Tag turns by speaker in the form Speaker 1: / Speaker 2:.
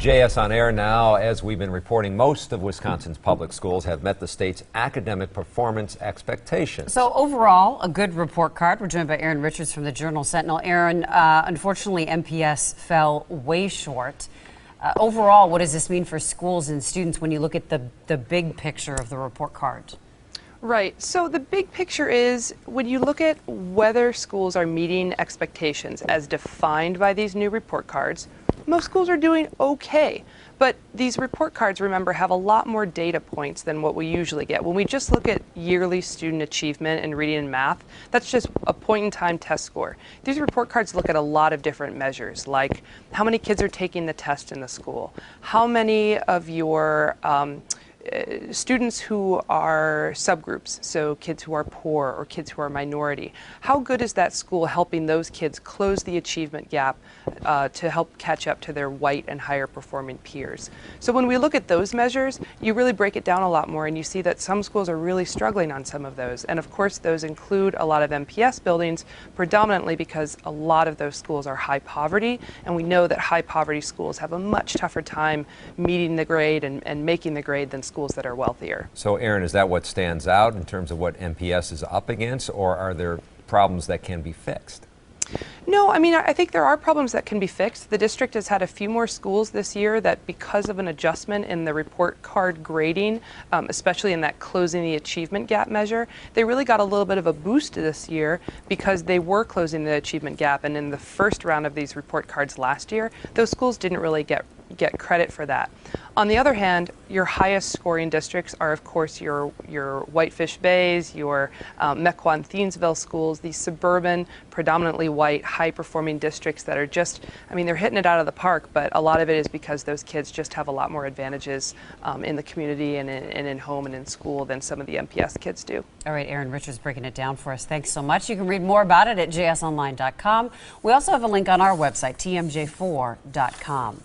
Speaker 1: JS on air now. As we've been reporting, most of Wisconsin's public schools have met the state's academic performance expectations.
Speaker 2: So overall, a good report card. We're joined by Erin Richards from the Journal Sentinel. Erin, unfortunately, MPS fell way short. Overall, what does this mean for schools and students when you look at the big picture of the report card?
Speaker 3: Right. So the big picture is when you look at whether schools are meeting expectations as defined by these new report cards, most schools are doing okay. But these report cards, remember, have a lot more data points than what we usually get. When we just look at yearly student achievement in reading and math, that's just a point-in-time test score. These report cards look at a lot of different measures, like how many kids are taking the test in the school, how many of your students who are subgroups, so kids who are poor or kids who are minority. How good is that school helping those kids close the achievement gap to help catch up to their white and higher performing peers? So when we look at those measures, you really break it down a lot more and you see that some schools are really struggling on some of those. And of course, those include a lot of MPS buildings, predominantly because a lot of those schools are high poverty, and we know that high poverty schools have a much tougher time meeting the grade and making the grade than schools that are wealthier.
Speaker 1: So, Erin, is that what stands out in terms of what MPS is up against, or are there problems that can be fixed?
Speaker 3: No, I mean, I think there are problems that can be fixed. The district has had a few more schools this year that, because of an adjustment in the report card grading, especially in that closing the achievement gap measure, they really got a little bit of a boost this year because they were closing the achievement gap. And in the first round of these report cards last year, those schools didn't really get credit for that. On the other hand, your highest scoring districts are, of course, your Whitefish Bays, your Mequon Thiensville schools, these suburban, predominantly white, high-performing districts that are just, I mean, they're hitting it out of the park, but a lot of it is because those kids just have a lot more advantages in the community and in home and in school than some of the MPS kids do.
Speaker 2: All right, Erin Richards breaking it down for us. Thanks so much. You can read more about it at jsonline.com. We also have a link on our website, tmj4.com.